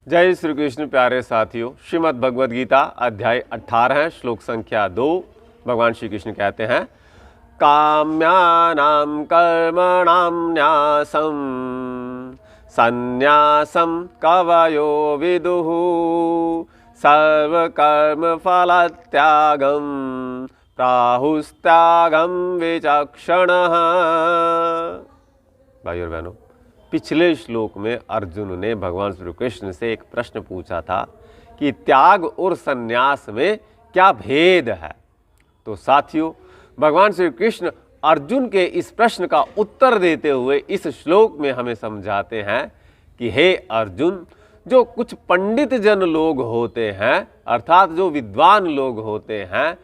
जय श्री कृष्ण प्यारे साथियों। श्रीमद् भगवद गीता अध्याय 18 श्लोक संख्या 2। भगवान श्री कृष्ण कहते हैं, काम्यानां कर्मणां न्यासं सन्न्यासं कवयो विदुः सर्वकर्म फलत्यागं प्राहुस्त्यागं विचक्षणः। भाई और बहनों, पिछले श्लोक में अर्जुन ने भगवान श्री कृष्ण से एक प्रश्न पूछा था कि त्याग और संन्यास में क्या भेद है। तो साथियों, भगवान श्री कृष्ण अर्जुन के इस प्रश्न का उत्तर देते हुए इस श्लोक में हमें समझाते हैं कि हे अर्जुन, जो कुछ पंडित जन लोग होते हैं अर्थात जो विद्वान लोग होते हैं,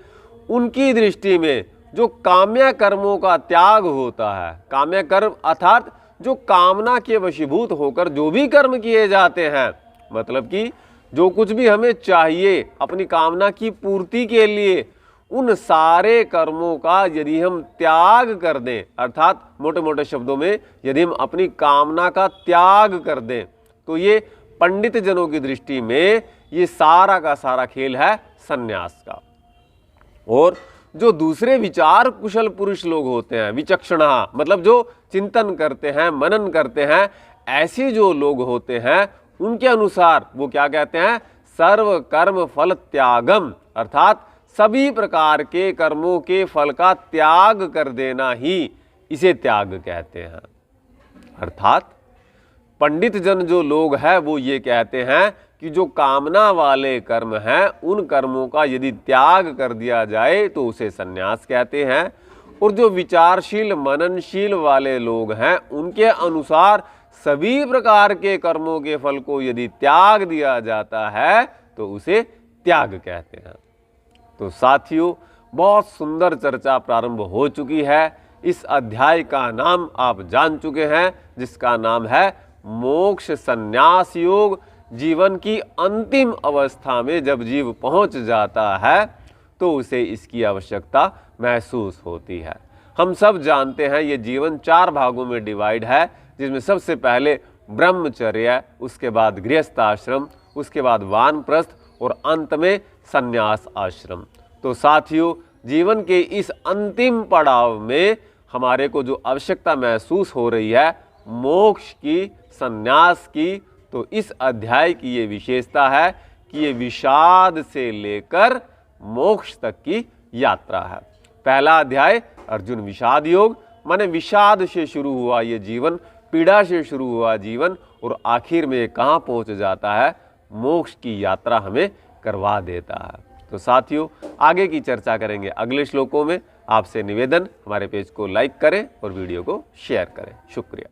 उनकी दृष्टि में जो काम्य कर्मों का त्याग होता है, काम्य कर्म अर्थात जो कामना के वशीभूत होकर जो भी कर्म किए जाते हैं, मतलब कि जो कुछ भी हमें चाहिए अपनी कामना की पूर्ति के लिए, उन सारे कर्मों का यदि हम त्याग कर दें, अर्थात मोटे मोटे शब्दों में यदि हम अपनी कामना का त्याग कर दें, तो ये पंडित जनों की दृष्टि में ये सारा का सारा खेल है संन्यास का। और जो दूसरे विचार कुशल पुरुष लोग होते हैं, विचक्षणा मतलब जो चिंतन करते हैं, मनन करते हैं, ऐसे जो लोग होते हैं, उनके अनुसार वो क्या कहते हैं, सर्व कर्म फल त्यागम, अर्थात सभी प्रकार के कर्मों के फल का त्याग कर देना ही इसे त्याग कहते हैं। अर्थात पंडित जन जो लोग हैं वो ये कहते हैं कि जो कामना वाले कर्म हैं, उन कर्मों का यदि त्याग कर दिया जाए तो उसे संन्यास कहते हैं। और जो विचारशील मननशील वाले लोग हैं, उनके अनुसार सभी प्रकार के कर्मों के फल को यदि त्याग दिया जाता है तो उसे त्याग कहते हैं। तो साथियों, बहुत सुंदर चर्चा प्रारंभ हो चुकी है। इस अध्याय का नाम आप जान चुके हैं, जिसका नाम है मोक्ष संन्यास योग। जीवन की अंतिम अवस्था में जब जीव पहुंच जाता है तो उसे इसकी आवश्यकता महसूस होती है। हम सब जानते हैं ये जीवन 4 भागों में डिवाइड है, जिसमें सबसे पहले ब्रह्मचर्य, उसके बाद गृहस्थ आश्रम, उसके बाद वानप्रस्थ और अंत में संन्यास आश्रम। तो साथियों, जीवन के इस अंतिम पड़ाव में हमारे को जो आवश्यकता महसूस हो रही है मोक्ष की, संन्यास की, तो इस अध्याय की ये विशेषता है कि ये विषाद से लेकर मोक्ष तक की यात्रा है। पहला अध्याय अर्जुन विषाद योग, माने विषाद से शुरू हुआ ये जीवन, पीड़ा से शुरू हुआ जीवन, और आखिर में कहाँ पहुँच जाता है, मोक्ष की यात्रा हमें करवा देता है। तो साथियों, आगे की चर्चा करेंगे अगले श्लोकों में। आपसे निवेदन, हमारे पेज को लाइक करें और वीडियो को शेयर करें। शुक्रिया।